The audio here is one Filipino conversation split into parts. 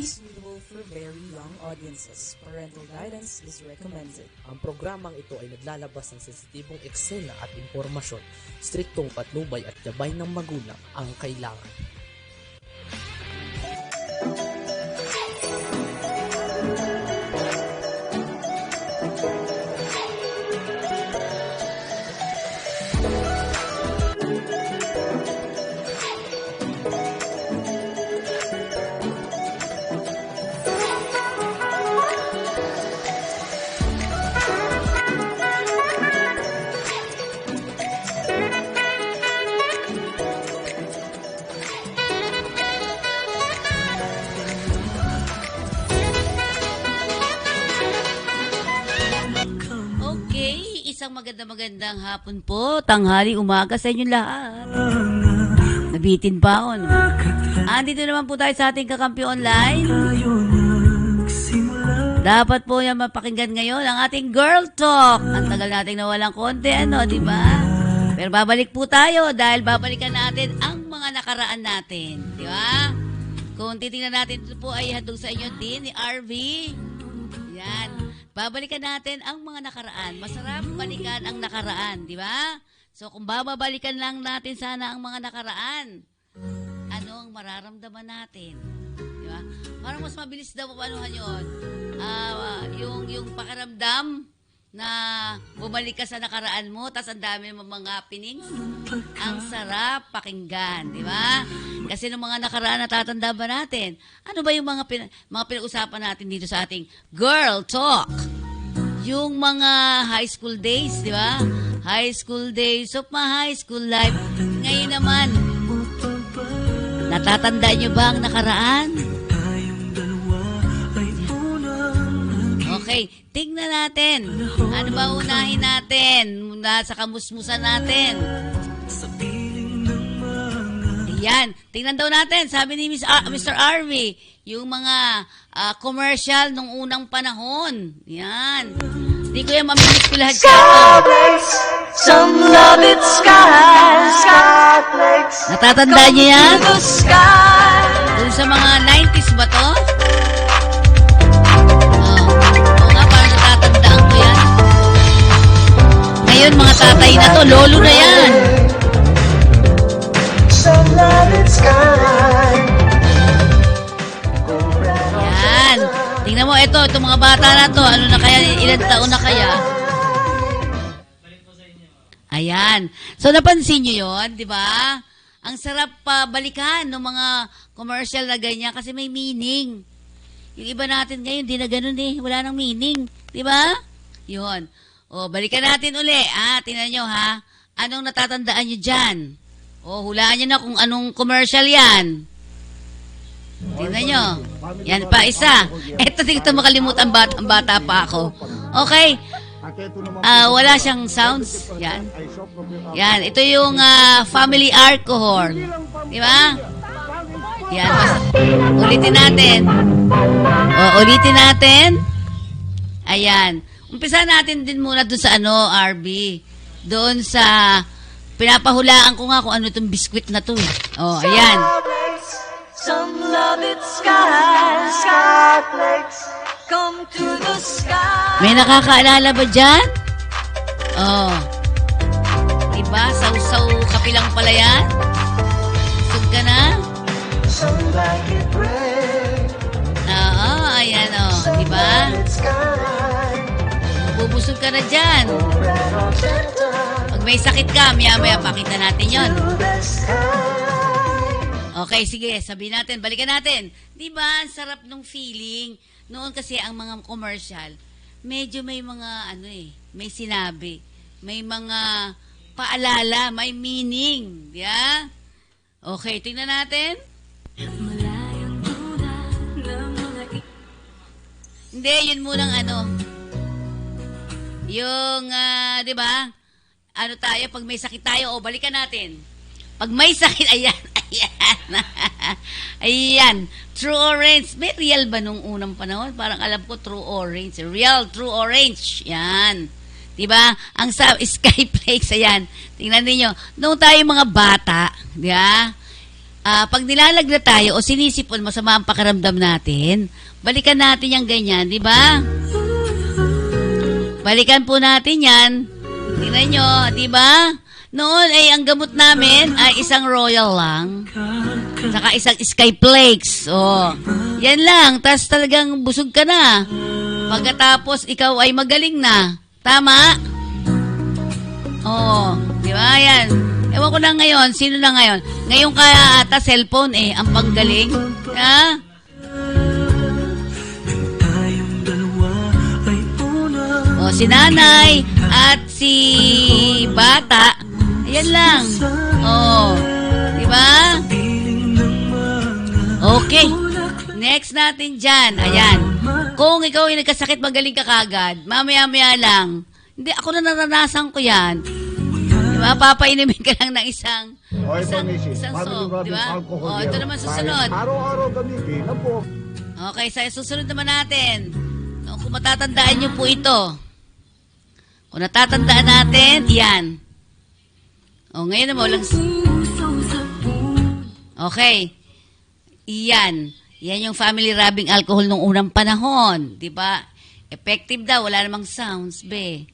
suitable for very young audiences. Parental guidance is recommended. Ang programang ito ay naglalabas ng sensitibong eksena at impormasyon. Striktong patnubay at gabay ng magulang ang kailangan. Isang magandang hapon po, tanghali, umaga sa inyong lahat. Nabitin pa ako, no? Andito naman po tayo sa ating kakampi online. Dapat po yan mapakinggan ngayon ang ating Girl Talk. Ang tagal nating nawalang konti, di ba? Pero babalik po tayo dahil babalikan natin ang mga nakaraan natin, di ba? Kung titingnan natin, ito po ay handog sa inyo din ni RV. Yan. Babalikan natin ang mga nakaraan. Masarap balikan ang nakaraan, di ba? So, kung babalikan lang natin sana ang mga nakaraan, ano ang mararamdaman natin? Di ba? Parang mas mabilis daw panuhan yun. Yung pakiramdam na bumalik ka sa nakaraan mo, tas ang dami mong mga happenings, ang sarap pakinggan, di ba? Kasi ng mga nakaraan natatanda ba natin? Ano ba yung mga pinag-usapan natin dito sa ating Girl Talk? Yung mga high school days, di ba? High school days of my high school life. Ngayon naman, natatanda nyo ba ang nakaraan? Okay, tingnan natin. Ano ba unahin natin? Muna sa kamusmusan natin. Ayan, tingnan daw natin. Sabi ni Mr. RV, yung mga commercial nung unang panahon. Yan. Hindi ko yan mamimiss ko lahat siya. Some love it skyflakes. Natatandaan niyo yan? Doon sa mga 90s ba to? Oo nga, parang natatandaan ko yan. Ngayon, mga tatay na to, lolo na yan. Some love it Yan. Tingnan mo, itong mga bata na to, ano na kaya, ilang taon na kaya? Ayan. So, napansin nyo yun, di ba? Ang sarap balikan ng mga commercial na ganyan kasi may meaning. Yung iba natin ngayon, di na ganun eh. Wala nang meaning. Di ba? Yun. O, balikan natin uli. Tingnan nyo ha. Anong natatandaan nyo dyan? O, hulaan nyo na kung anong commercial yan. Tingnan nyo. Yan pa, isa. Eto, di ko makalimutan ang bata pa ako. Okay. Wala siyang sounds. Yan. Yan. Ito yung family alcohol. Di ba? Yan. Ulitin natin. Ulitin natin. Ayan. Umpisa natin din muna doon sa RB. Doon sa pinapahulaan ko nga kung ano itong biskwit na to. Ayan. Some love it skyflakes. Come to the sky. May nakakaalala ba dyan? Diba? Saw-saw kapilang pala yan? Sug ka na? Some like it red. Ayan Diba? Bubusog ka na dyan. Pag may sakit ka, maya-maya pakita natin yon. Okay, sige, sabihin natin, balikan natin. Diba? Ang sarap nung feeling. Noon kasi ang mga commercial, medyo may mga may sinabi, may mga paalala, may meaning, yeah? Okay, tingnan natin. Hindi, yun munang yung, di ba? Tayo, pag may sakit tayo, balikan natin. Pag may sakit, ayan. Ayan. True Orange. May real ba nung unang panahon? Parang alam ko True Orange. Real True Orange. Yan. Diba? Ang Skyflakes, ayan. Tingnan niyo. Noong tayo mga bata, diba? pag nilalagla tayo o sinisipon mo sa mga pakiramdam natin, balikan natin yung ganyan, di ba? Balikan po natin yan. Tingnan nyo, di ba? Noon ay ang gamot namin ay isang Royal lang. Saka isang Sky Flakes. Oh, yan lang. Tapos talagang busog ka na. Pagkatapos ikaw ay magaling na. Tama? Oh, di ba? Yan. Ewan ko lang ngayon. Sino na ngayon? Ngayon kaya ata cellphone ang panggaling. Ha? O, si nanay at si bata, ayan lang. O, di ba? Okay. Next natin dyan, ayan. Kung ikaw ay nagkasakit, magaling ka kagad, mamaya-maya lang. Hindi, ako na naranasan ko yan. Di ba? Papainumin ka lang ng isang soap, di ba? O, ito naman susunod. Araw-araw gamitin na po. Okay, sa susunod naman natin. Kung matatandaan nyo po ito. Kung natatandaan natin, yan. O, ngayon naman, walang... Okay. Yan. Yan yung family rubbing alcohol nung unang panahon. Diba? Effective daw. Wala namang sounds, be.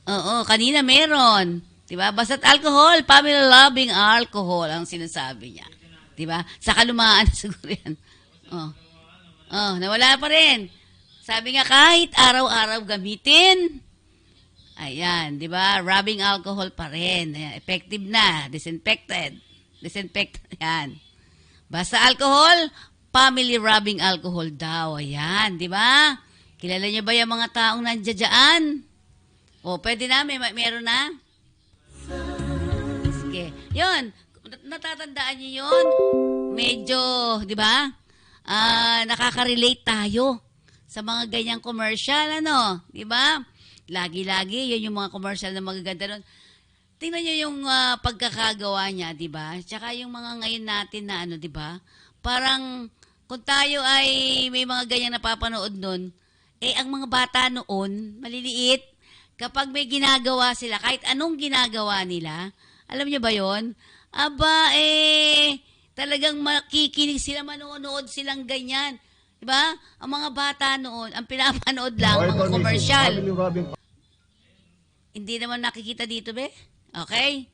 Oo, kanina meron. Diba? Basta't alcohol, family rubbing alcohol ang sinasabi niya. Diba? Sa kalumaan siguro yan. Nawala pa rin. Sabi nga, kahit araw-araw gamitin, ayan, di ba? Rubbing alcohol pa rin. Ayan, effective na. Disinfectant, yan. Basta alcohol, family rubbing alcohol daw. Ayan, di ba? Kilala niyo ba yung mga taong nandiyan? O, pwede na? Meron na? Sige. Yun. Natatandaan niyo yun? Medyo, di ba? Nakaka-relate tayo sa mga ganyang commercial, ano? Di ba? Lagi-lagi, yun yung mga commercial na magaganda nun. Tingnan nyo yung pagkakagawa niya, di ba? Tsaka yung mga ngayon natin na ano, di ba? Parang, kung tayo ay may mga ganyang napapanood nun, ang mga bata noon, maliliit, kapag may ginagawa sila, kahit anong ginagawa nila, alam nyo ba yon? Aba, talagang makikinig sila, manonood silang ganyan. Diba? Ang mga bata noon, ang pinapanood lang, mga commercial. Hindi naman nakikita dito, be? Okay?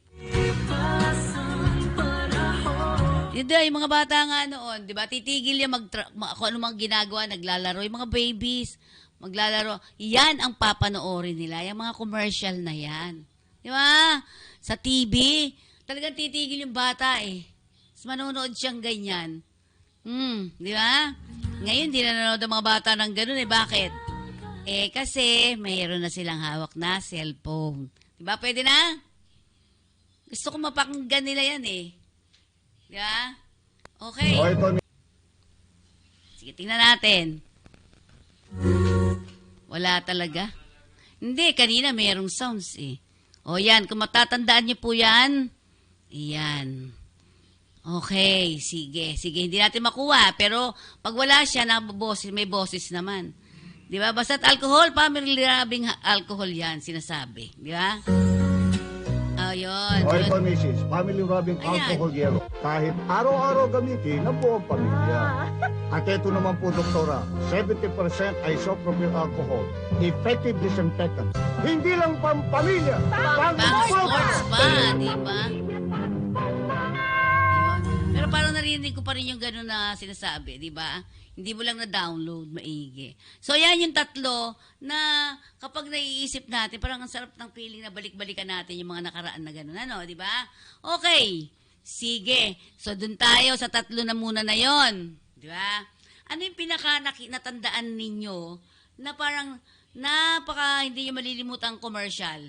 Hindi, yung mga bata nga noon, diba? Titigil yung kung ano mga ginagawa, naglalaro. Yung mga babies, maglalaro. Yan ang papanoorin nila, yung mga commercial na yan. Diba? Sa TV, talagang titigil yung bata Mas manonood siyang ganyan. Di ba? Ngayon, di na nanonood ang mga bata ng ganun Bakit? Kasi mayroon na silang hawak na cellphone. Di ba? Pwede na? Gusto ko mapakinggan nila yan Di ba? Okay. Sige, tingnan natin. Wala talaga. Hindi, kanina mayroong sounds O yan, kung matatandaan niyo po yan, yan. Okay, sige. Hindi natin makuha. Pero pag wala siya, may boses naman. Di ba? Basta't alcohol, family rubbing alcohol yan, sinasabi. Di ba? Yun. Ito, Mrs. Family rubbing alcohol yellow. Kahit araw-araw gamitin ng buong pamilya. At ito naman po, Doktora, 70% isopropyl alcohol. Effective disinfectant. Hindi lang pampamilya. Pang-sports pa, di ba? Pero parang narinig ko pa rin yung gano'n na sinasabi, di ba? Hindi mo lang na-download, maigi. So, yan yung tatlo na kapag naiisip natin, parang ang sarap ng feeling na balik-balikan natin yung mga nakaraan na gano'n, ano, di ba? Okay, sige. So, dun tayo sa tatlo na muna na yon, di ba? Ano yung natandaan ninyo na parang hindi nyo malilimutan ang commercial?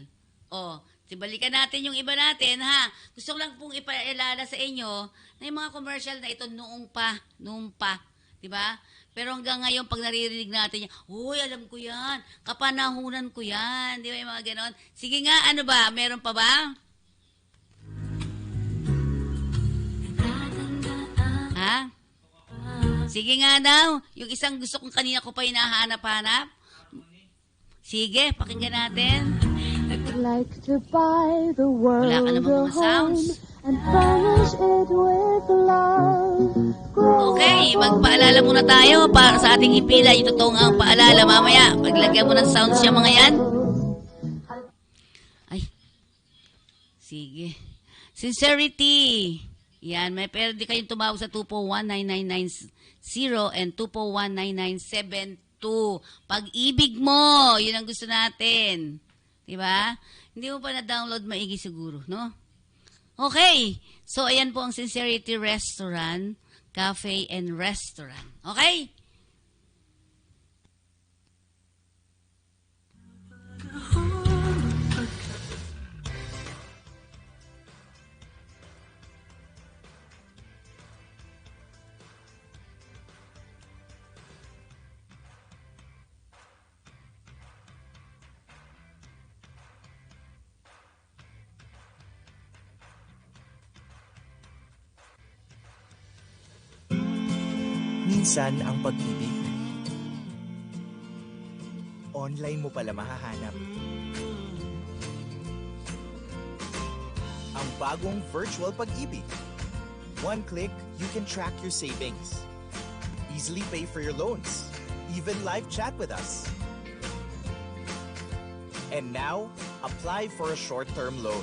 Balikan natin yung iba natin, ha? Gusto ko lang pong ipaalala sa inyo na yung mga commercial na ito noong pa, di ba? Pero hanggang ngayon, pag naririnig natin yan, uy, alam ko yan, kapanahunan ko yan, di ba yung mga ganon? Sige nga, ano ba? Meron pa ba? Ha? Sige nga daw, yung isang gusto kong kanina ko pa hinahanap-hanap. Sige, pakinggan natin. Like to buy the world Wala ka namang mga sounds. and furnish it with love. Okay, magpaalala muna tayo para sa ating ipila. Yung totoong ang paalala. Mamaya, paglagyan mo ng sounds yung mga yan. Ay. Sige. Sincerity. Yan, may pwede kayong tumawag sa 241-9990 and 241-9972. Pag-ibig mo, yun ang gusto natin. Diba? Hindi mo pa na-download maigi siguro, no? Okay. So, ayan po ang Sincerity Restaurant, Cafe and Restaurant. Okay? Minsan ang pag-ibig, online mo pala mahahanap. Ang bagong virtual pag-ibig. One click, you can track your savings. Easily pay for your loans. Even live chat with us. And now, apply for a short-term loan.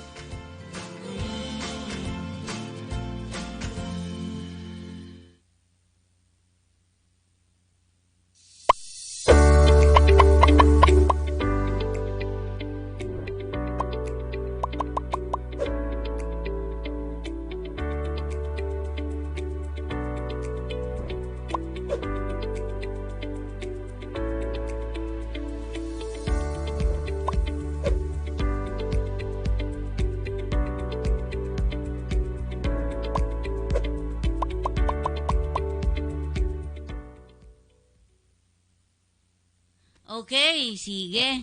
Okay, sige.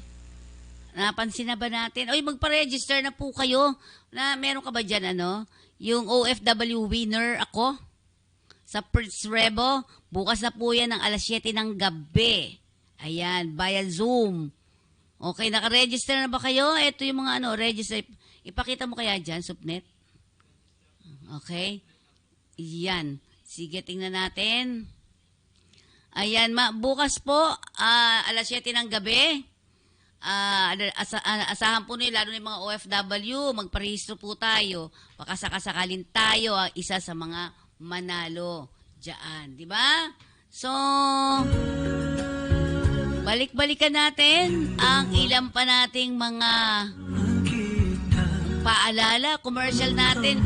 Napansin na ba natin? Oy, magpa-register na po kayo. Na meron ka ba dyan, yung OFW winner ako? Sa Prince Rebo. Bukas na po yan ng alas 7 ng gabi. Ayan, via Zoom. Okay, naka-register na ba kayo? Ito yung mga register. Ipakita mo kaya dyan, Supnet? Okay. Yan. Sige, tingnan natin. Ayan, bukas po, alas 7 ng gabi. Asahan po nyo, lalo na yung mga OFW, magparehistro po tayo. Baka sakasakalin tayo, isa sa mga manalo dyan. Di ba? So, balik-balikan natin ang ilan pa nating mga paalala, commercial natin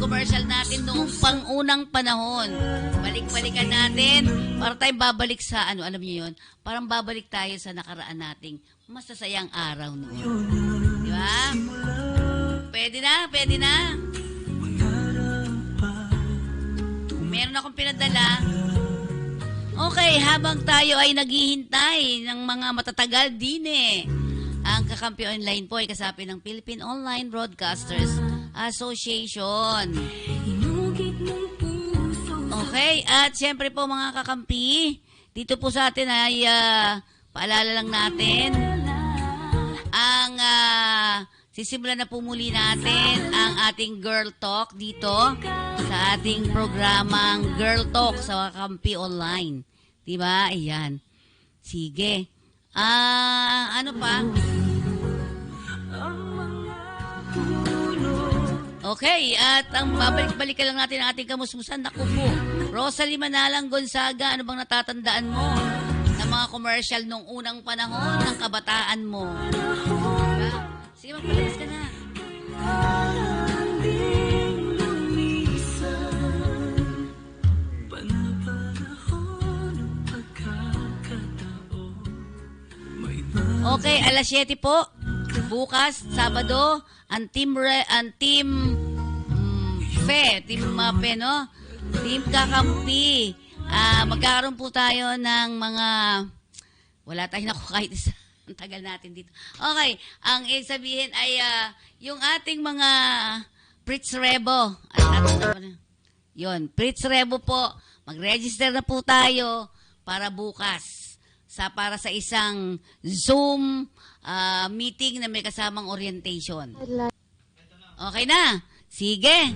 noong pangunang panahon. Balik-balikan natin, para tayong babalik sa, alam niyo yun, parang babalik tayo sa nakaraan nating masasayang araw noon. Di ba? Pwede na. Meron akong pinadala. Okay, habang tayo ay naghihintay ng mga matatagal din ang Kakampi Online po ay kasapi ng Philippine Online Broadcasters Association. Okay, at siyempre po mga kakampi, dito po sa atin ay paalala lang natin ang sisimulan na po muli natin ang ating Girl Talk dito sa ating programang Girl Talk sa Kakampi Online. Diba? Ayan. Sige. Ano pa? Okay, at ang babalik-balikan lang natin ang ating kamusmusan. Naku po, Rosalie Manalang Gonzaga, ano bang natatandaan mo ng mga commercial nung unang panahon ng kabataan mo? Diba? Sige, magpalabas ka na. Okay, alas 7 po. Bukas, Sabado, ang team Kakampi. Magkakaroon po tayo ng mga, wala tayong naku kahit isa. Ang tagal natin dito. Okay, ang sabihin ay yung ating mga Pritz Rebo. Yun, Pritz Rebo po. Mag-register na po tayo para bukas. Para sa isang Zoom meeting na may kasamang orientation. Okay na? Sige.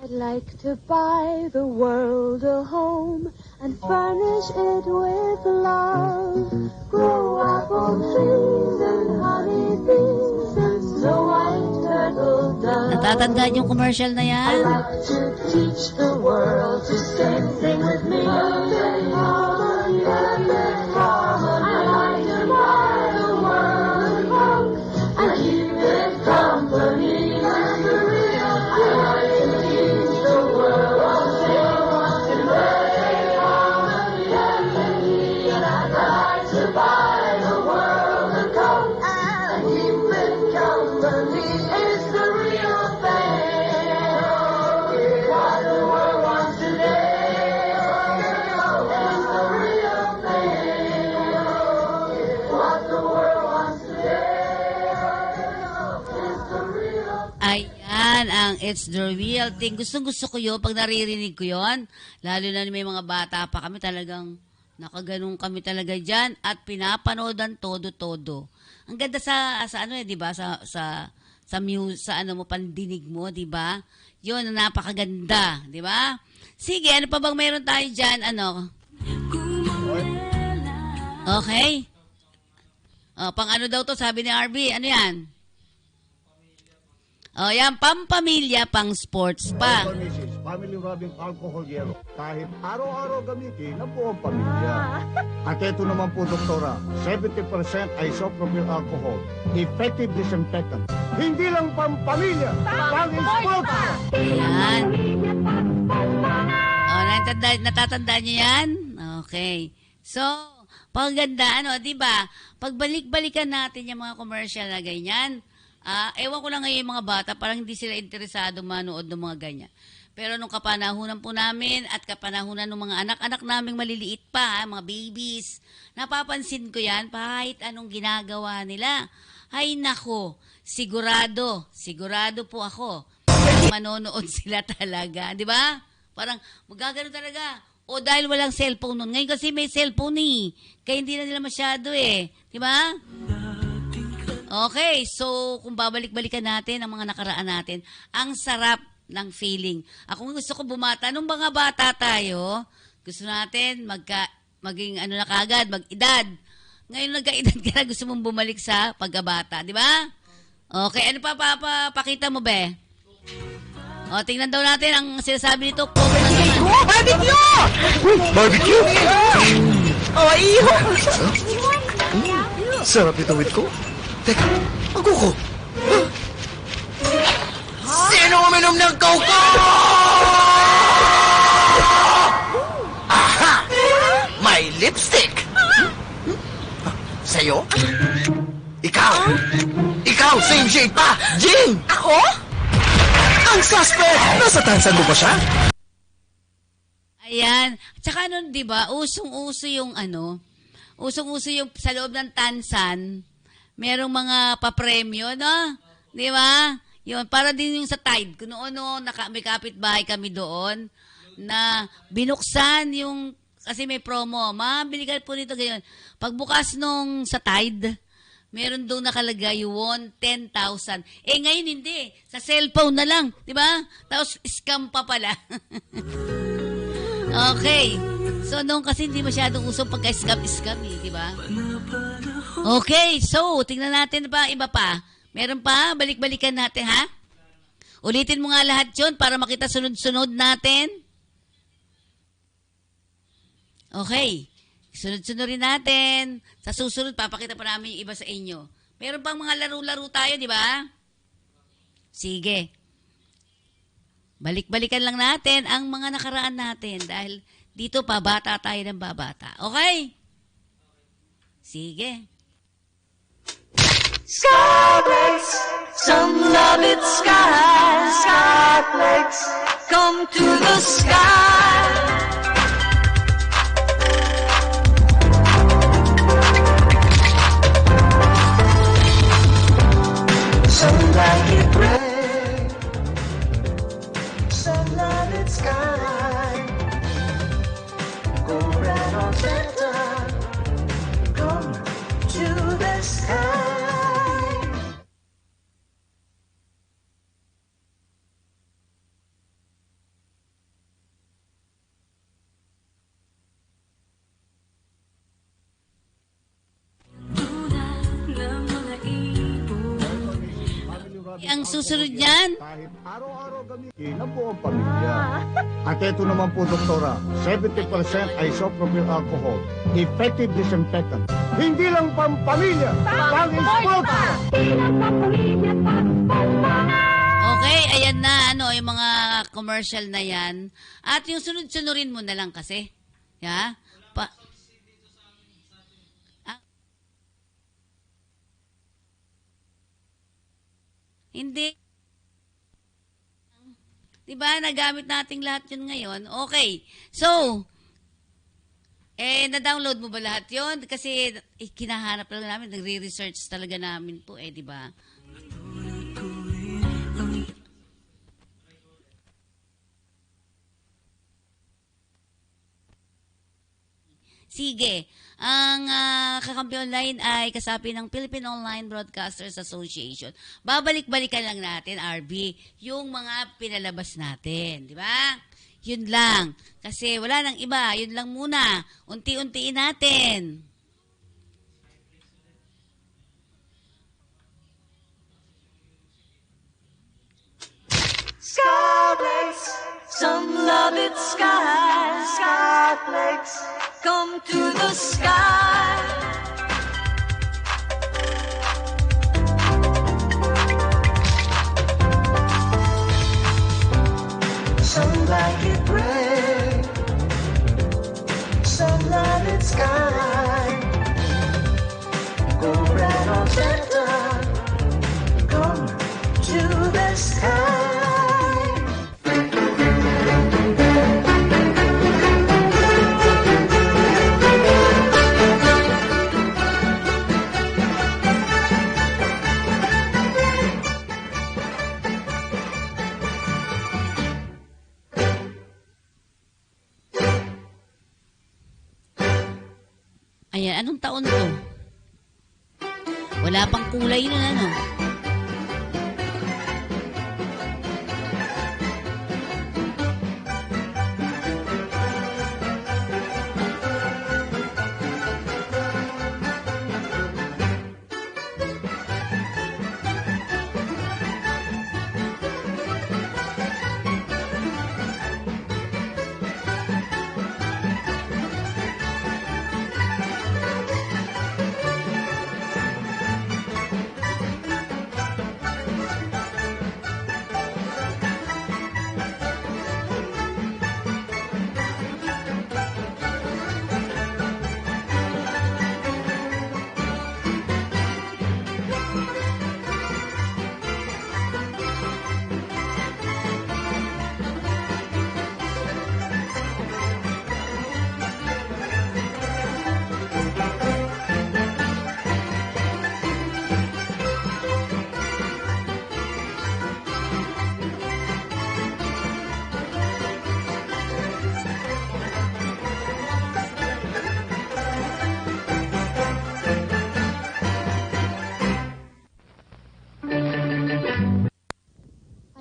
I'd like to buy the world a home and furnish it with love. Grow apple trees and honey bees and snow white turtle doves. Natatandaan yung commercial na I'd yan? like to teach the world to sing, sing with me. Perfect harmony, perfect harmony. I'd like to buy the world a home and keep it company. That's the real thing. I'd like to teach the world to sing, perfect harmony, perfect. And I'd like to buy the world a coat and keep it company. It's the real thing. What the world wants today is the real thing. What the world wants today is the real thing. Ayan, ang It's the Real Thing. Gustong-gusto ko yun. Pag naririnig ko yun, lalo na may mga bata pa kami, talagang nakaganong kami talaga dyan at pinapanood todo-todo. Ang ganda sa ano di ba? Sa ano mo, pandinig mo, di ba? Yun, ang napakaganda, di ba? Sige, ano pa bang meron tayo dyan? Ano? Okay. Pang ano daw to, sabi ni RB? Ano yan? Yan, pampamilya, pang sports pa. Ito, Mrs. Family Rubbing Alcohol Yellow. Kahit araw-araw gamitin ng buong pamilya. At ito naman po, Doktora, 70% isopropyl alcohol. Effective disinfectant. Hindi lang pampamilya, pang-sports! Ayan. Natatandaan niyo yan? Okay. So, paganda, di ba? Pagbalik-balikan natin yung mga commercial na ganyan, ewan ko lang ngayon yung mga bata, parang hindi sila interesado manood ng mga ganyan. Pero nung kapanahunan po namin at kapanahunan ng mga anak-anak naming maliliit pa, mga babies, napapansin ko yan, kahit anong ginagawa nila. Ay nako, sigurado po ako, manonood sila talaga. Di ba? Parang magagano talaga. O dahil walang cellphone nun. Ngayon kasi may cellphone kaya hindi na nila masyado Di ba? Okay, so kung babalik-balikan natin ang mga nakaraan natin, ang sarap ng feeling. Ako gusto ko bumata. Nung mga bata tayo, gusto natin maging ano na kagad, mag-edad. Ngayon nagka-edad ka na, gusto mong bumalik sa pagkabata, di ba? Okay, ano pa pakita mo, be? Tingnan daw natin ang sinasabi nito. Barbecue! Barbecue? Oh, iho! Sarap ito with ko. Teka, ako. Sino uminom ng Coco? Aha! May lipstick! Sa'yo? Ikaw, same shade pa! Jing! Ako? Ang suspect! Nasa tansan mo ba siya? Ayan. Tsaka nun, di ba, usong-uso yung sa loob ng tansan, merong mga papremyo, no? Di ba? Yun, para din yung sa Tide. Kung noon, may kapitbahay kami doon na binuksan yung, kasi may promo. Mabili ka po nito ganyan. Pagbukas nung sa Tide, meron doon nakalagay, you won 10,000. Ngayon hindi. Sa cellphone na lang. Di ba? Tapos scam pa pala. Okay. So, noon kasi hindi masyadong usong pagka-scam, di ba? Okay, so, tingnan natin ba iba pa. Meron pa? Balik-balikan natin, ha? Ulitin mo nga lahat yun para makita sunod-sunod natin. Okay. Sunod-sunod natin. Sa susunod, papakita pa namin yung iba sa inyo. Meron pang mga laro-laro tayo, di ba? Sige. Balik-balikan lang natin ang mga nakaraan natin dahil dito pabata tayo ng babata. Okay? Sige. Skyflakes, some love it sky. Skyflakes, come to the sky. Some like it red, some love it sky. Go red or Santa, come to the sky. ang susunod niyan? Kahit araw-araw gamitin ng buong pamilya. At ito naman po, Doktora, 70% isopropyl alcohol, effective disinfectant. Hindi lang pampamilya, pang-esposa! Okay, ayan na, yung mga commercial na yan. At yung sunod-sunurin mo na lang kasi. Yeah? Hindi. Diba, nagamit natin lahat yun ngayon. Okay. So, na-download mo ba lahat yun? Kasi kinahanap lang namin, nagre-research talaga namin po diba? Sige. Ang kakampi online ay kasapi ng Philippine Online Broadcasters Association. Babalik-balikan lang natin, RB, yung mga pinalabas natin. Di ba? Yun lang. Kasi wala nang iba. Yun lang muna. Unti-untiin natin. Skyflakes, some love it sky. Skyflakes, come to the sky. Some like it gray, some love it sky. Go red or center, come to the sky. Ayan, anong taon to? Wala pang kulay nun,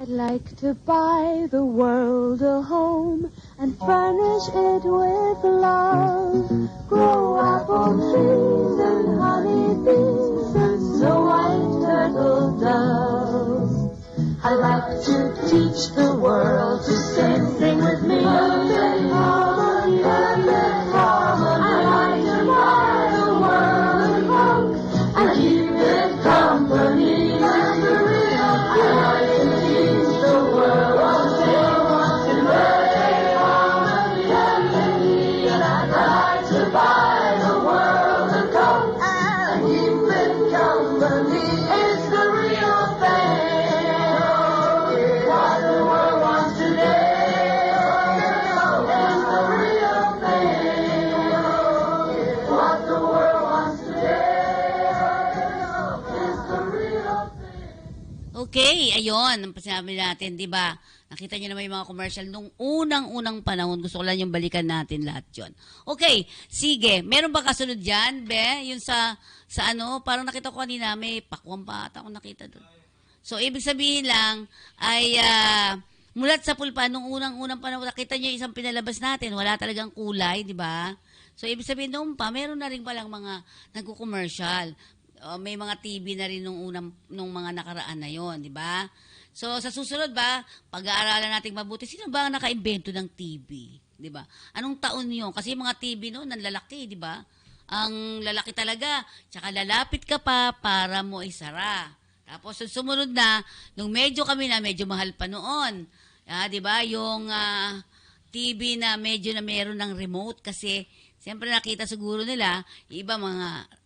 I'd like to buy the world a home and furnish it with love. Grow apple trees and honey bees and snow white turtle doves. I'd like to teach the world to sing with me. Perfect harmony, perfect harmony. I'd like to buy the world a home and keep it company. Okay, ayun, ang sinabi natin, di ba? Nakita niyo naman yung mga commercial nung unang-unang panahon. Gusto ko lang yung balikan natin lahat yun. Okay, sige. Meron ba kasunod dyan, Be? Yung sa parang nakita ko kanina, may pakwang pa ata akong nakita doon. So, ibig sabihin lang, ay mulat sa pulpa, nung unang-unang panahon, nakita niyo isang pinalabas natin, wala talagang kulay, di ba? So, ibig sabihin noon pa, meron na rin palang mga nagko-commercial. may mga TV na rin nung mga nakaraan na yon, di ba? So, sa susunod ba, pag-aaralan natin mabuti, sino ba ang naka-invento ng TV? Di ba? Anong taon yun? Kasi mga TV noon, ang lalaki, di ba? Ang lalaki talaga. Tsaka lalapit ka pa para mo isara. Tapos, sumunod na, nung medyo mahal pa noon. Di ba? Yung TV na medyo na meron ng remote kasi, siyempre nakita siguro nila, iba mga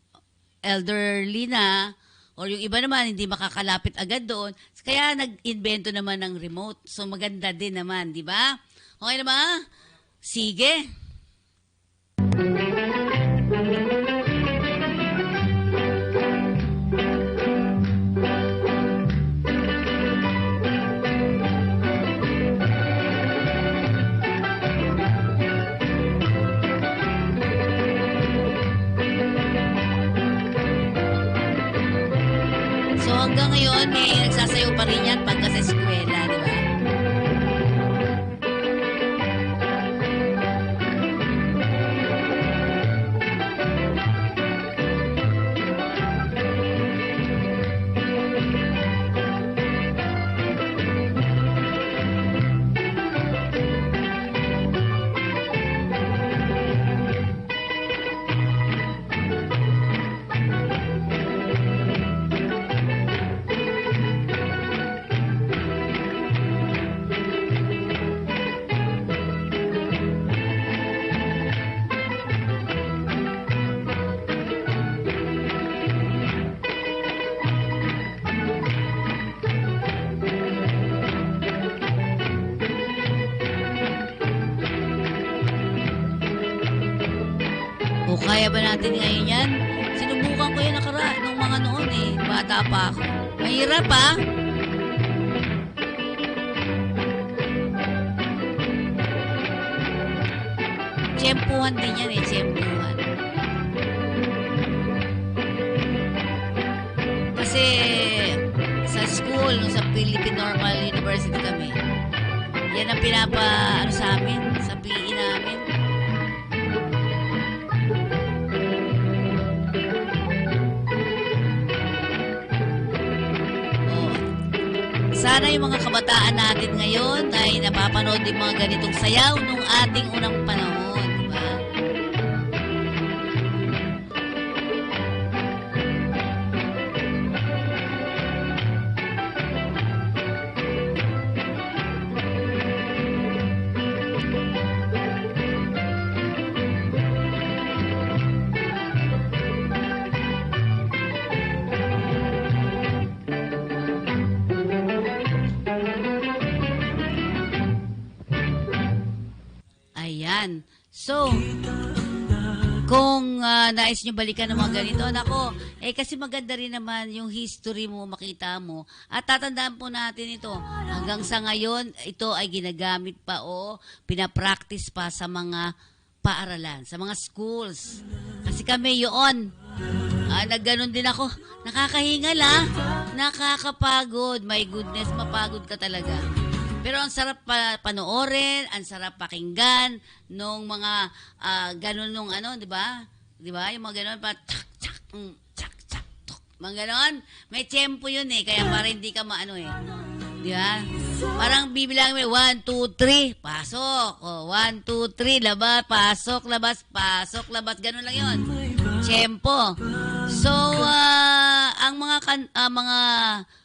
elderly na, or yung iba naman, hindi makakalapit agad doon. Kaya nag-invento naman ng remote. So, maganda din naman, di ba? Okay na ba? Sige. So hanggang ngayon, may nagsasayaw pa rin yan pagka sa eskwela, di ba? O kaya ba natin ngayon yan? Sinubukan ko yan nung mga noon eh. Bata pa ako. Mahirap ah. Tiyempuhan din yan eh, tiyempuhan. Kasi sa school, sa Philippine Normal University kami, yan ang ano sa amin, sa PE namin. Sana yung mga kabataan natin ngayon ay napapanood yung mga ganitong sayaw nung ating unang panahon, di ba? Ayan. So, kung nais nyo balikan ng mga ganito, nako, kasi maganda rin naman yung history mo, makita mo. At tatandaan po natin ito, hanggang sa ngayon, ito ay ginagamit pa o pinapractice pa sa mga paaralan, sa mga schools. Kasi kami yun, nagganon din ako. Nakakahingal nakakapagod. My goodness, mapagod ka talaga. Pero ang sarap panoorin, ang sarap pakinggan nung mga ganun nung di ba? Di ba? Yung mga ganun pa mga ganun. May tempo yun kaya para hindi ka Di ba? Parang bibilang mo 1, 2, 3, pasok. 1, 2, 3, labas, pasok, labas, pasok, labas. Ganun lang yun. Tempo. So, ang mga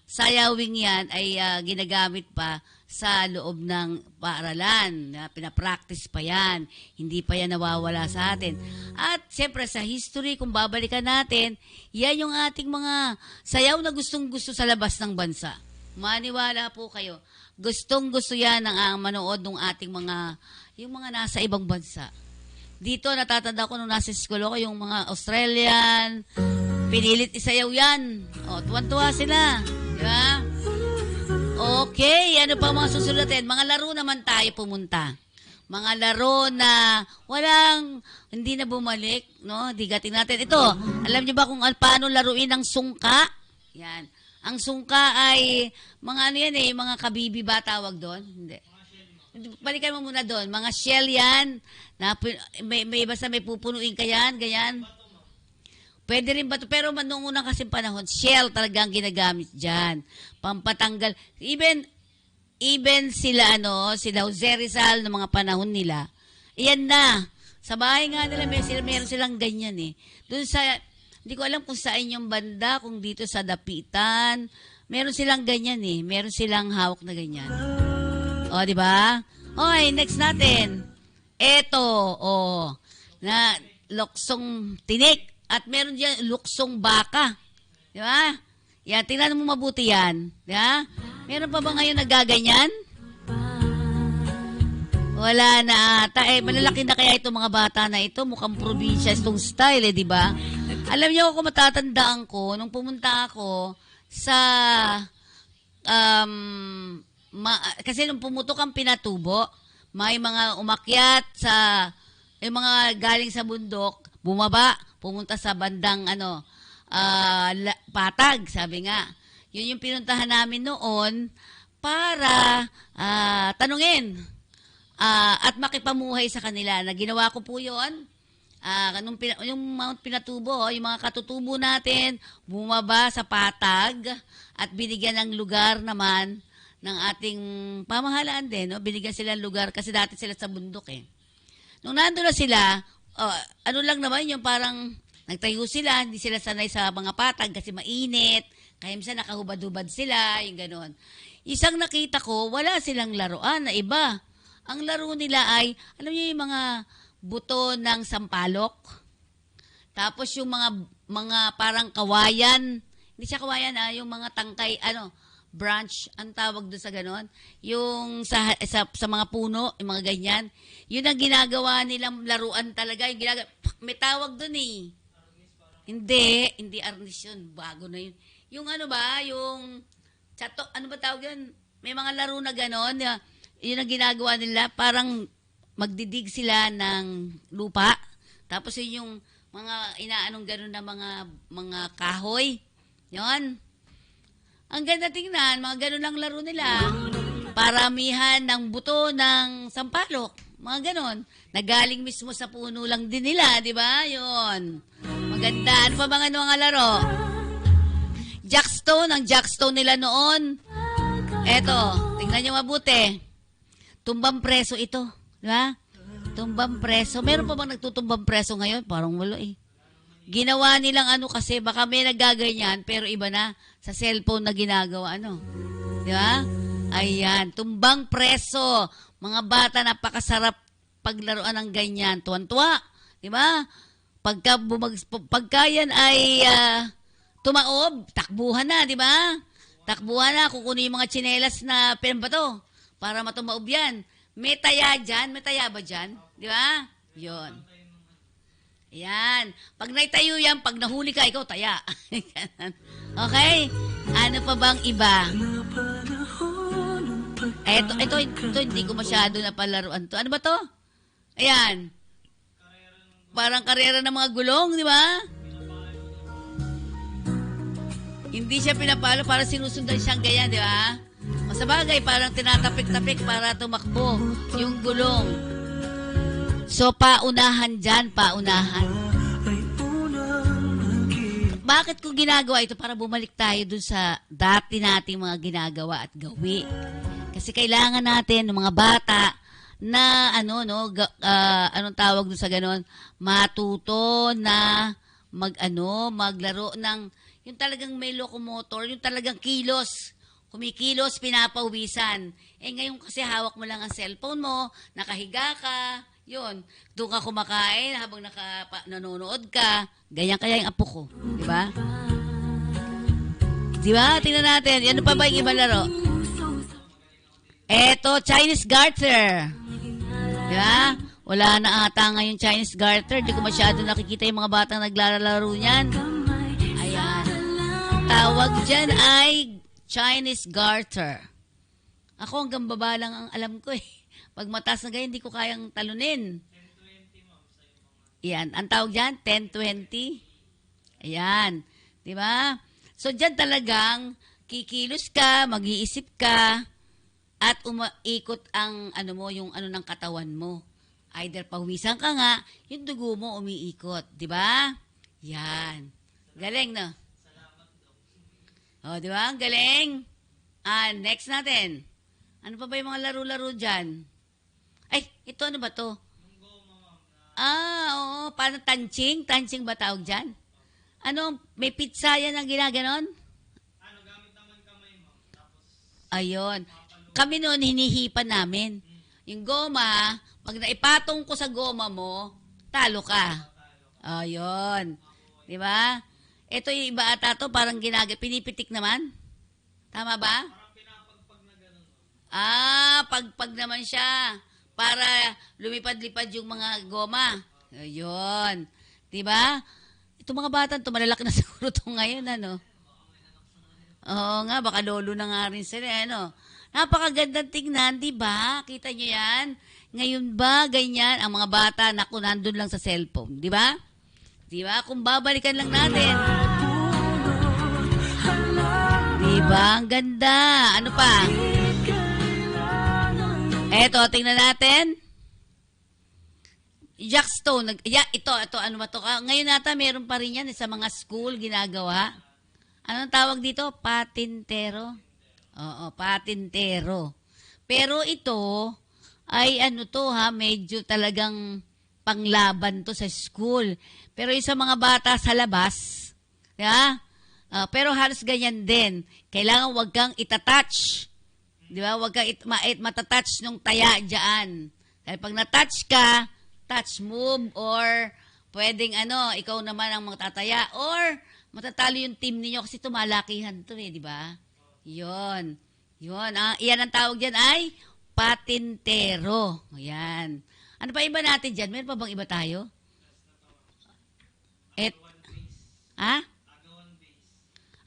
sayawing yan ay ginagamit pa sa loob ng paaralan. Pinapractice pa yan. Hindi pa yan nawawala sa atin. At siyempre sa history, kung babalikan natin, yan yung ating mga sayaw na gustong-gusto sa labas ng bansa. Maniwala po kayo. Gustong-gusto yan ang manood ng ating yung mga nasa ibang bansa. Dito, natatanda ko nung nasa school ako, yung mga Australian, pinilit isayaw yan. Tuwan-tuwa sila. Di ba? Okay, ano pa mga susunod natin? Mga laro naman tayo pumunta. Mga laro na hindi na bumalik, no? Digatin natin. Ito, alam niyo ba kung paano laruin ang sungka? Yan. Ang sungka ay, mga mga kabibi ba tawag doon? Hindi. Balikan mo muna doon. Mga shell yan. Na, basta may pupunuin ka yan, ganyan. Pwede rin bato, pero noong unang kasi panahon, shell talaga ang ginagamit dyan. Pampatanggal. Even sila, sila Jose Rizal ng mga panahon nila, iyan na. Sa bahay nga nila, meron silang ganyan eh. Doon sa, hindi ko alam kung saan yung banda, kung dito sa Dapitan, meron silang ganyan eh. Meron silang hawak na ganyan. O, di ba? Okay, next natin. Eto, na luksong tinik. At meron diyan luksong baka. Di ba? Yan, tingnan mo mabuti yan. Di ba? Meron pa ba ngayon nagaganyan? Wala na ata. Malalaki na kaya itong mga bata na ito. Mukhang probinsya itong style, di ba? Alam niyo kung matatandaan ko, nung pumunta ako sa, kasi nung pumutok ang Pinatubo, may mga umakyat sa, yung mga galing sa bundok, bumaba, pumunta sa bandang Patag, sabi nga. Yun yung pinuntahan namin noon para tanungin at makipamuhay sa kanila. Na ginawa ko po yun. Yung Mount Pinatubo, yung mga katutubo natin, bumaba sa Patag at binigyan ng lugar naman ng ating pamahalaan din. No? Binigyan sila ng lugar kasi dati sila sa bundok eh. Nung nandun na sila, lang naman yung parang nagtayo sila, hindi sila sanay sa mga patag kasi mainit, kaya minsan nakahubad-hubad sila, yung gano'n. Isang nakita ko, wala silang laruan na iba. Ang laro nila ay, alam niyo yung mga buto ng sampalok, tapos yung mga parang kawayan, hindi siya kawayan yung mga tangkay, branch, ang tawag doon sa ganon, yung sa mga puno, yung mga ganyan, yun ang ginagawa nilang laruan talaga, may tawag doon eh. Hindi arnis yun, bago na yun. Yung yung chato, ano ba tawag yun? May mga laro na ganon, yun ang ginagawa nila, parang magdidig sila ng lupa, tapos yun yung mga inaanong ganon na mga kahoy, yun. Ang ganda tingnan, mga ganun lang laro nila. Paramihan ng buto ng sampalok, mga ganun. Nagaling mismo sa puno lang din nila, di ba? Yun. Maganda. Ano pa mga laro? Jackstone, ang jackstone nila noon. Eto, tingnan nyo mabuti. Tumbang preso ito, di ba? Tumbang preso. Meron pa bang nagtutumbang preso ngayon? Parang wala eh. Ginawa nilang kasi baka may nagaganyan pero iba na sa cellphone na ginagawa Di ba? Ayan, tumbang preso. Mga bata napakasarap paglaruan ng ganyan. Tuwan-tuwa, di ba? Pagka yan ay tumaob, takbuhan na, di ba? Takbuhan na, kukunin yung mga tsinelas na pinambato para matumaob yan. May taya dyan, may taya ba dyan? Di ba? Yun. Yan. Pag naitayo yan, pag nahuli ka, ikaw taya. Okay? Ano pa bang iba? Ito, hindi ko masyado napalaruan to. Ano ba to? Ayan. Parang karera ng mga gulong, di ba? Hindi siya pinapalo para sinusundan siyang ganyan, di ba? O sa bagay, parang tinatapik-tapik para tumakbo yung gulong. So, paunahan dyan, paunahan. Bakit ko ginagawa ito? Para bumalik tayo dun sa dati nating mga ginagawa at gawi. Kasi kailangan natin, ng mga bata, na, anong tawag dun sa ganon, matuto na maglaro ng, yung talagang may locomotor, yung talagang kilos. Kumikilos, pinapawisan. Ngayon kasi hawak mo lang ang cellphone mo, nakahiga ka, yun, doon ka kumakain habang nanonood ka. Ganyan kaya yung apo ko. Di ba? Di ba? Tingnan natin. Ano pa ba yung ibang laro? Eto, Chinese garter. Di ba? Wala na ata ngayon Chinese garter. Di ko masyado nakikita yung mga batang naglalaro niyan. Ayan. Tawag dyan ay Chinese garter. Ako hanggang baba lang ang alam ko eh. Pag mataas na ganyan, hindi ko kayang talunin. 10-20, ma'am. Yan. Ang tawag dyan, 10-20. Ayan. Diba? So, dyan talagang kikilos ka, mag-iisip ka, at umaikot ang yung ng katawan mo. Either pawisan ka nga, yung dugo mo umiikot. Diba? Yan. Galing, no? Oh, di ba? Ang galing. Next natin. Ano pa ba yung mga laro-laro dyan? Ay, ito ano ba to? Oo. Paano tanching? Tanching ba tawag dyan? Ano, may pizza yan ang ginaganon? Ayun. Kami noon, hinihipan namin. Yung goma, pag naipatong ko sa goma mo, talo ka. Ayun. Di ba? Ito yung iba ata to, parang pinipitik naman. Tama ba? Pagpag naman siya. Para lumipad-lipad yung mga goma. Ayun. Di ba? Ito mga bata, to malalaki na siguro to ngayon, ano? Oo nga, baka lolo na nga rin sila, ano? Napakagandang tingnan, di ba? Kita nyo yan? Ngayon ba, ganyan, ang mga bata, naku, nandun lang sa cellphone, di ba? Di ba? Kung babalikan lang natin. Di ba? Ang ganda. Ano pa? Eto, tingnan natin. Jackstone. Ito, ano ba to? Ngayon nata, meron pa rin yan sa mga school ginagawa. Anong tawag dito? Patintero. Oo, patintero. Pero ito, ay ano to ha, medyo talagang panglaban to sa school. Pero yung sa mga bata sa labas, yeah? Pero halos ganyan din. Kailangan wag kang itatouch. Di ba? Wag kang matatouch nung taya dyan. Dahil pag natouch ka, touch move or pwedeng ikaw naman ang magtataya or matatalo yung team ninyo kasi tumalakihan to di ba? Yun. Iyan ang tawag dyan ay patintero. Ayan. Ano pa iba natin dyan? Meron pa bang iba tayo?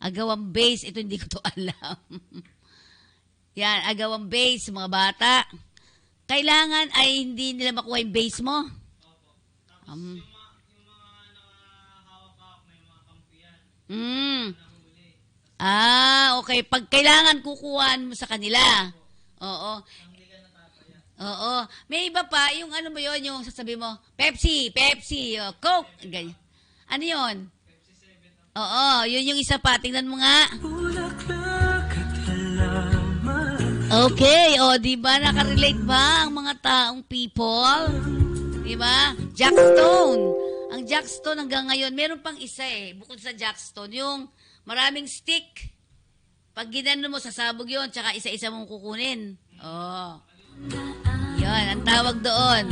Agawang base. Ito hindi ko to alam. Yan, agawang base, mga bata. Kailangan ay hindi nila makuha yung base mo. Okay. Pag kailangan kukuhaan mo sa kanila. Oo. May iba pa, yung ano ba yun, yung sasabi mo, Pepsi, Coke, ganyan. Ano yun? Oo, yun yung isa pa. Tingnan mo nga. Okay, diba? Nakarelate ba ang mga taong people? Diba? Jackstone. Ang Jackstone hanggang ngayon, meron pang isa bukod sa Jackstone, yung maraming stick. Pag ginano mo, sasabog yun, tsaka isa-isa mong kukunin. Yan, ang tawag doon.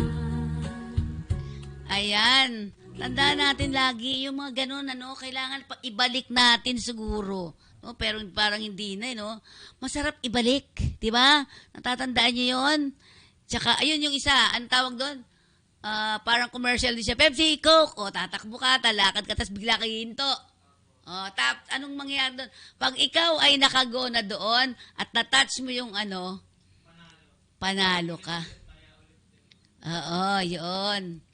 Ayan. Tandaan natin lagi, yung mga ganun, kailangan ibalik natin siguro. Pero parang hindi na, Masarap ibalik, di ba? Natatandaan nyo yun? Tsaka, ayun yung isa, ang tawag doon? Parang commercial din siya, Pepsi, Coke, tatakbo ka, talakad ka, tas bigla kayo hinto. Anong mangyayari doon? Pag ikaw ay nakago na doon at natouch mo yung panalo ka. Oo, yun.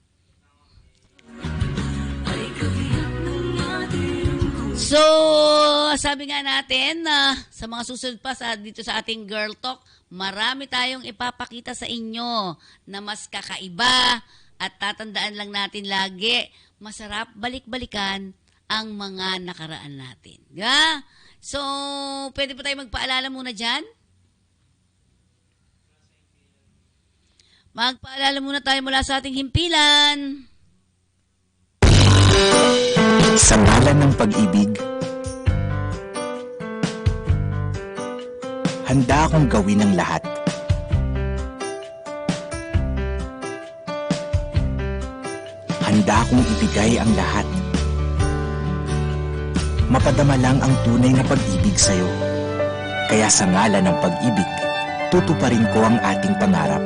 So, sabi nga natin sa mga susunod pa dito sa ating Girl Talk, marami tayong ipapakita sa inyo na mas kakaiba at tatandaan lang natin lagi, masarap balik-balikan ang mga nakaraan natin. Yeah? So, pwede po tayo magpaalala muna dyan? Magpaalala muna tayo mula sa ating himpilan. Sa ngalan ng pag-ibig, handa akong gawin ang lahat. Handa akong ibigay ang lahat. Mapadama lang ang tunay na pag-ibig sa'yo. Kaya sa ngalan ng pag-ibig, tutuparin ko ang ating pangarap.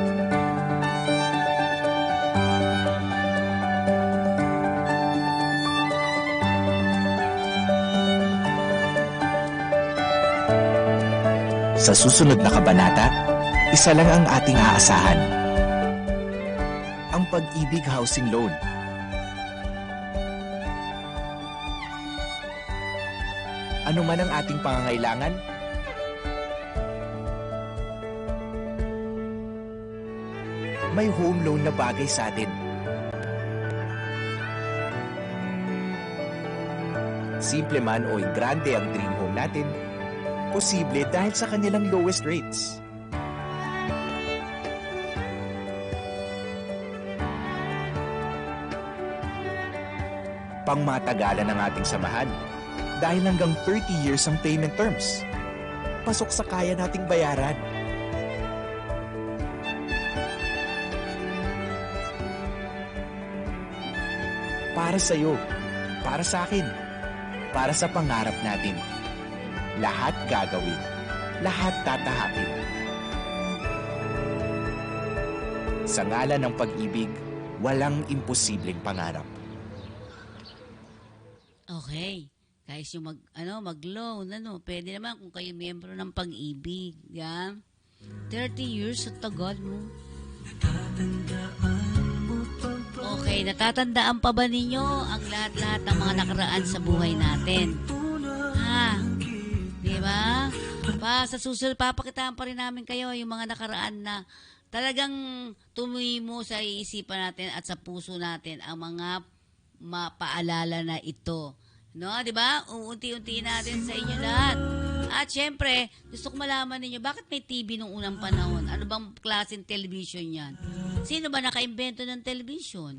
Sa susunod na kabanata, isa lang ang ating aasahan. Ang Pag-ibig Housing Loan. Ano man ang ating pangangailangan, may home loan na bagay sa atin. Simple man o grande ang dream home natin, posible dahil sa kanilang lowest rates. Pangmatagalan ang ating samahan dahil hanggang 30 years ang payment terms. Pasok sa kaya nating bayaran. Para sa'yo, para sa akin, para sa pangarap natin. Lahat gagawin, lahat tatahakin. Sa ngalan ng pag-ibig, walang imposibleng pangarap. Okay. Guys, yung mag-loan, pwede naman kung kayo miyembro ng pag-ibig. Yeah? 30 years at tagal mo. Okay, natatandaan pa ba ninyo ang lahat-lahat ng mga nakaraan sa buhay natin? Ha? Di ba? Sa susunod, papakitaan pa rin namin kayo yung mga nakaraan na talagang tumimo sa iisipan natin at sa puso natin ang mga mapaalala na ito. No, 'di ba? Uunti-unti natin sa inyo lahat. At syempre, gusto ko malaman ninyo bakit may TV nung unang panahon? Ano bang klaseng television 'yan? Sino ba nakaimbento ng television?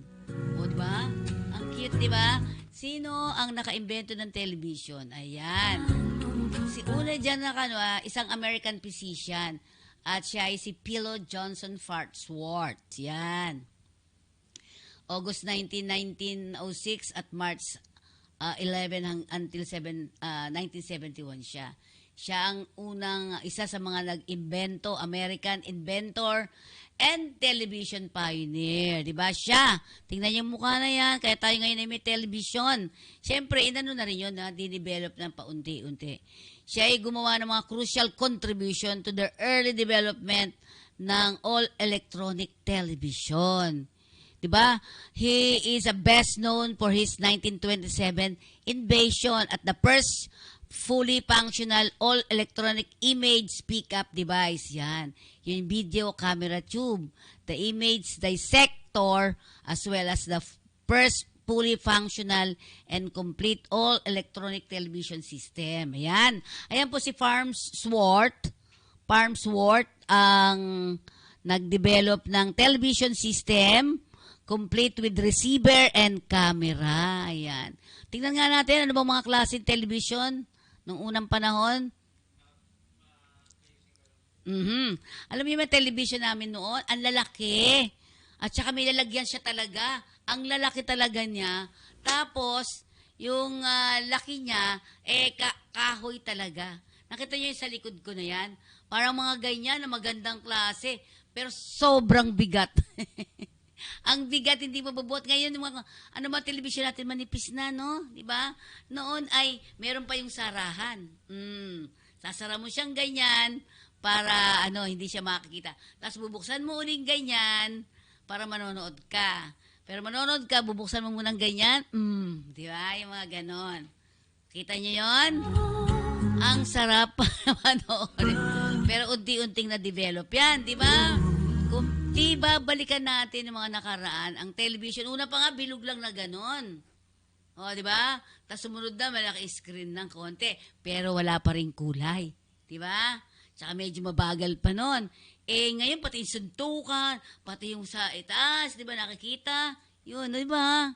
O 'di ba? Ang cute, 'di ba? Sino ang nakaimbento ng television? Ayan. Si una diyan na isang American physician at siya ay si Philo Johnson Farnsworth. Yan. August 19, 1906 at March 11 until 1971 siya. Siya ang isa sa mga nag-imbento, American inventor and television pioneer. Diba siya? Tingnan yung mukha na yan. Kaya tayo ngayon ay may television. Siyempre, inano na rin yun na dinevelop ng paunti-unti. Siya ay gumawa ng mga crucial contribution to the early development ng all-electronic television. Diba? He is best known for his 1927 invention at the first fully functional all-electronic image pickup device. Yan. Yung video camera tube, the image dissector, as well as the first fully functional and complete all-electronic television system. Ayan. Ayan po si Farnsworth. Farnsworth ang nag-develop ng television system complete with receiver and camera. Ayan. Tingnan nga natin, ano bang mga klaseng television nung unang panahon? Alam niyo yung television namin noon? Ang lalaki. At saka may lalagyan siya talaga. Ang lalaki talaga niya. Tapos, yung laki niya, kahoy talaga. Nakita niyo yung sa likod ko na yan? Parang mga ganyan na magandang klase. Pero sobrang bigat. Ang bigat, hindi mabubuot. Ngayon, mga television natin manipis na, no? Diba? Noon ay, meron pa yung sarahan. Sasara mo siyang ganyan para, hindi siya makikita. Tapos bubuksan mo uling ganyan para manonood ka. Pero manonood ka, bubuksan mo munang ganyan. Diba? Yung mga ganon. Kita niyo yon? Ang sarap para manood. Pero unti-unting na-develop yan, diba? Kung balikan natin yung mga nakaraan, ang television, una pa nga, bilog lang na ganon. O, di ba? Tapos sumunod na, malaki screen ng konti. Pero wala pa rin kulay. Di ba? Tsaka medyo mabagal pa nun. Ngayon, pati yung suntukan, pati yung sa itaas, di ba, nakikita? Yun, di ba?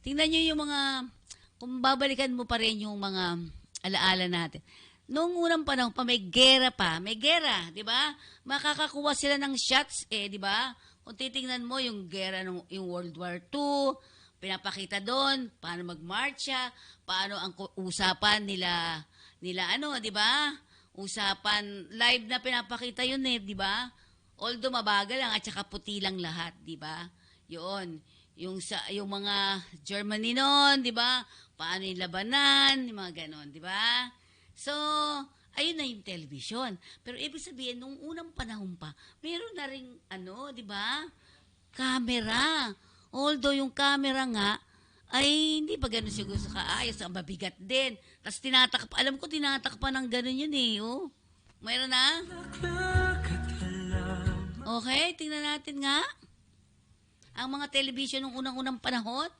Tingnan nyo yung mga, kung babalikan mo pa rin yung mga alaala natin. Noong unang panahon pa, may gera, di ba? Makakakuha sila ng shots, di ba? Kung titingnan mo yung gera, yung World War II, pinapakita doon, paano magmarcha, paano ang usapan nila, di ba? Usapan, live na pinapakita yun, di ba? Although mabagal lang at saka puti lang lahat, di ba? Yun, yung mga Germany noon, di ba? Paano yung labanan, yung mga ganon, di ba? So, ayun na yung television. Pero ibig sabihin, nung unang panahon pa, meron na rin, di ba? Camera. Although yung camera nga, ay hindi pa gano'n siguro sa kaayos, ang mabigat din. Tapos alam ko tinatakpan ng gano'n yun oh. Mayroon na? Okay, tingnan natin nga. Ang mga television nung unang-unang panahon.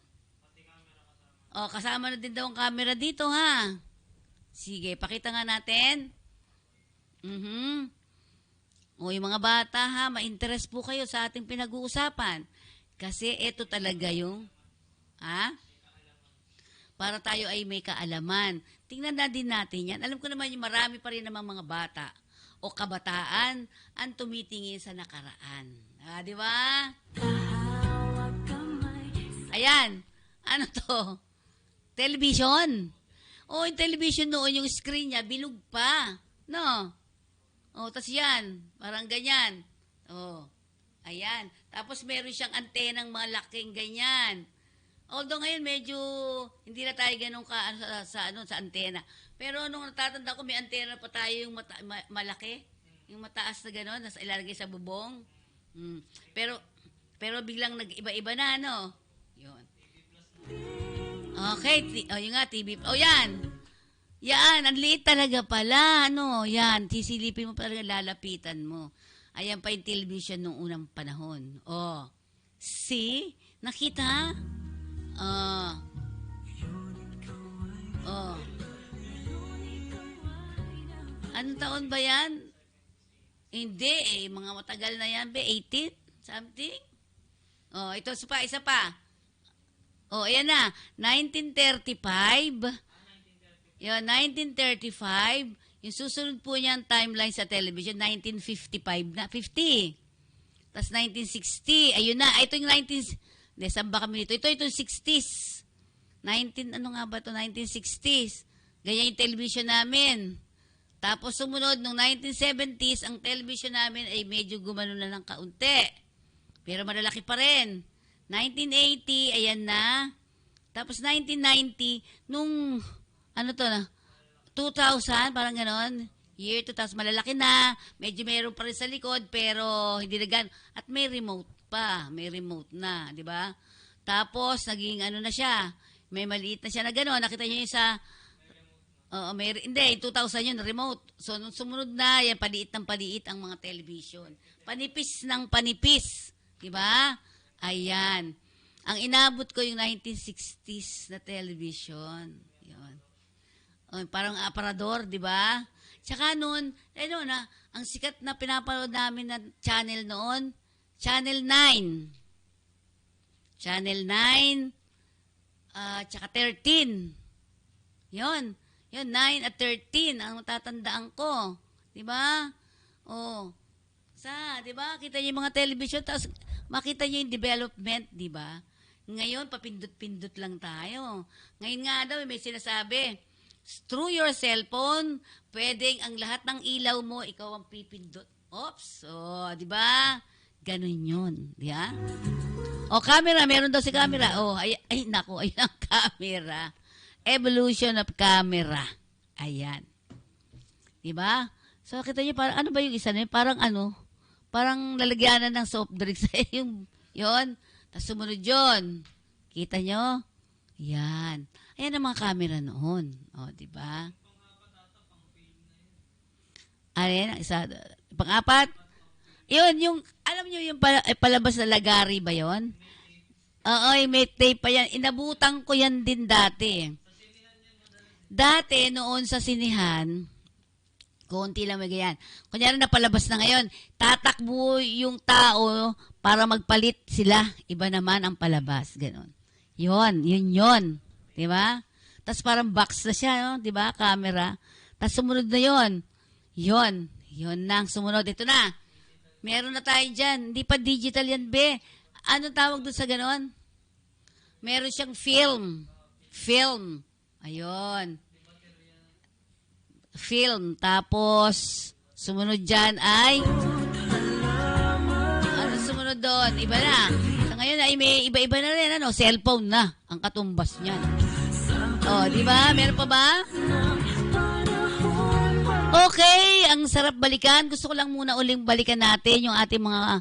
kasama na din daw ang camera dito, ha? Sige, pakita nga natin. Yung mga bata, ha, ma-interest po kayo sa ating pinag-uusapan. Kasi ito talaga yung, para tayo ay may kaalaman. Tingnan na din natin yan. Alam ko naman yung marami pa rin namang mga bata o kabataan ang tumitingin sa nakaraan. Di ba? Ayan. Ano to? Television. Yung television noon, yung screen niya, bilog pa. No? Tas yan. Parang ganyan. Ayan. Tapos meron siyang antenang malaking ganyan. Although ngayon medyo hindi na tayo ganun sa antena. Pero nung natatanda ko, may antena pa tayo yung malaki. Yung mataas na gano'n, nasa ilalagay sa bubong. Pero biglang nag-iba-iba na, no? Yun. Okay, yun nga, TV. Yan. Yan, ang liit talaga pala, ano? Yan, sisilipin mo talaga, lalapitan mo. Ayan pa yung television nung unang panahon. See? Nakita? Anong taon ba yan? Hindi mga matagal na yan, 18? Something? Ito isa pa. Ayan na, 1935. Yun, 1935. Yung susunod po niyan timeline sa television, 1955 na, 50. Tapos 1960, ayun na, ito yung saan ba kami nito? Ito yung 60s. 1960s. Ganyan yung television namin. Tapos sumunod, nung 1970s, ang television namin ay medyo gumano na ng kaunti. Pero malalaki pa rin. 1980, ayan na. Tapos 1990, nung, 2000, parang ganon. Year 2000, malalaki na. Medyo meron pa rin sa likod, pero hindi na gano'n. At may remote pa. May remote na, di ba? Tapos, naging na siya. May maliit na siya na gano'n. Nakita niyo yung sa... hindi, 2000 yun, remote. So, nung sumunod na, yan, paliit ng paliit ang mga television. Panipis ng panipis. Diba? Ayan. Ang inabot ko yung 1960s na television. Yun. Parang aparador, diba? Tsaka noon, ang sikat na pinapanood namin na channel noon, Channel 9. Channel 9, tsaka 13. Yun. Yun, 9 at 13 ang matatandaan ko. Diba? Diba? Kita niyo yung mga television, tapos makita niyo yung development, diba? Ngayon, papindot-pindot lang tayo. Ngayon nga daw, may sinasabi, through your cellphone, pwedeng ang lahat ng ilaw mo, ikaw ang pipindot. Oops! Diba? Ganun yun. Diba? Camera, meron daw si camera. Naku, ayun ang camera. Evolution of camera. Ayan. Diba? So, kita niyo, parang, ano ba yung isa na yun? Parang lalagyanan ng soft drinks. Yun. Tapos sumunod yun. Kita nyo? Yan. Ayan ang mga camera noon. Diba? Ayan, isa. Pang-apat. Yun, yung, alam nyo yung palabas na lagari ba yun? May tape pa yan. Inabutan ko yan din dati. Dati, noon sa sinihan, konti lang may ganyan. Kunyari napalabas na ngayon, tatakbo yung tao para magpalit sila. Iba naman ang palabas. Ganon. Yun. Diba? Tapos parang box na siya, no? Diba? Camera. Tapos sumunod na yun. Yun na ang sumunod. Ito na. Meron na tayo dyan. Hindi pa digital yan, be. Anong tawag doon sa ganon? Meron siyang film. Ayun. Film. Tapos, sumunod dyan ay... Ano sumunod doon? Iba na. Sa ngayon ay may iba-iba na rin. Cellphone na. Ang katumbas niyan. Di ba? Meron pa ba? Okay. Ang sarap balikan. Gusto ko lang muna uling balikan natin yung ating mga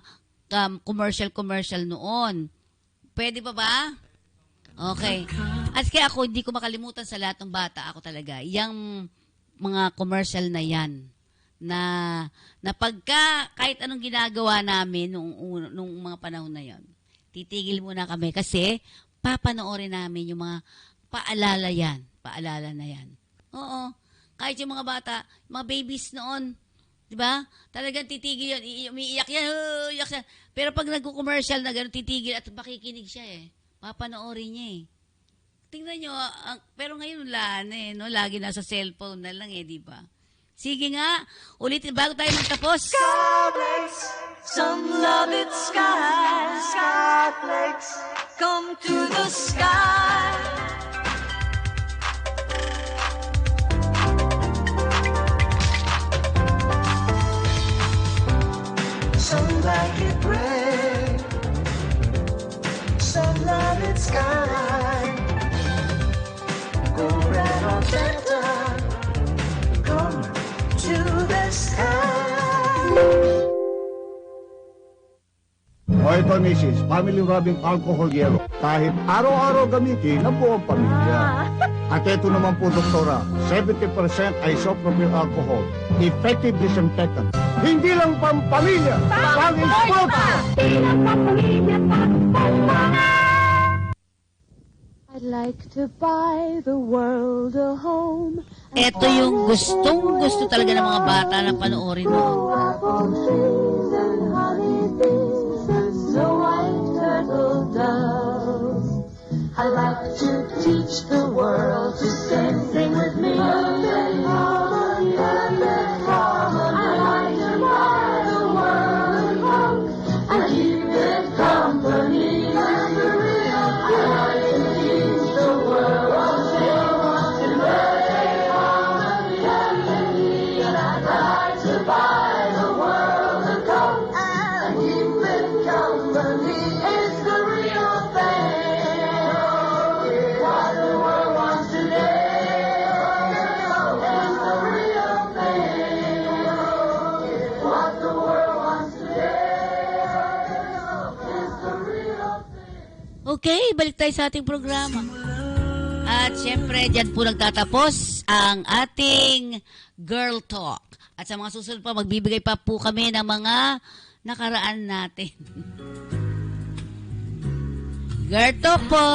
commercial noon. Pwede pa ba? Okay. At kaya ako, hindi ko makalimutan sa lahat ng bata. Ako talaga. Yung mga commercial na yan. Na pagka, kahit anong ginagawa namin nung mga panahon na yan, titigil muna kami kasi papanoorin namin yung mga paalala yan. Paalala na yan. Oo. Kahit yung mga bata, mga babies noon, di ba? Talagang titigil yan. Umiiyak yan. Iyak siya. Pero pag nagko-commercial na gano'n, titigil at makikinig siya eh. Papanoorin niya eh. Tingnan nyo, pero ngayon wala na eh. No? Lagi nasa cellphone na lang eh, di ba? Sige nga, ulitin bago tayo magtapos. Skyflakes, some love it sky. Skyflakes, come to the sky. Some like it gray, some love it sky. Go red or magenta, come to the sky. O ito, Mrs. Family Rubbing Alcohol Yellow. Kahit araw-araw gamitin ng buong pamilya. At ito naman po, Doktora, 70% isopropyl alcohol. Effective disinfectant. Hindi lang pampamilya, pang-esposa! I'd like to buy the world a home. Ito yung gustong-gusto talaga ng mga bata na panoorin noon. Apple trees and honey bees and snow white turtle doves. I like to teach the world to sing with me. Perfect harmony, perfect harmony. I like to buy the world a home and keep it company. That's the real thing. I like to teach the world to sing perfect harmony, perfect me. And I'd like to buy the world a home and keep it company. It's the real thing. What the world wants today. It's the real thing. What the world wants today. It's the real thing. Okay, balik tayo sa ating programa. At syempre, dyan po nagtatapos ang ating Girl Talk. At sa mga susunod pa, magbibigay pa po kami ng mga nakaraan natin. Girl Talk po!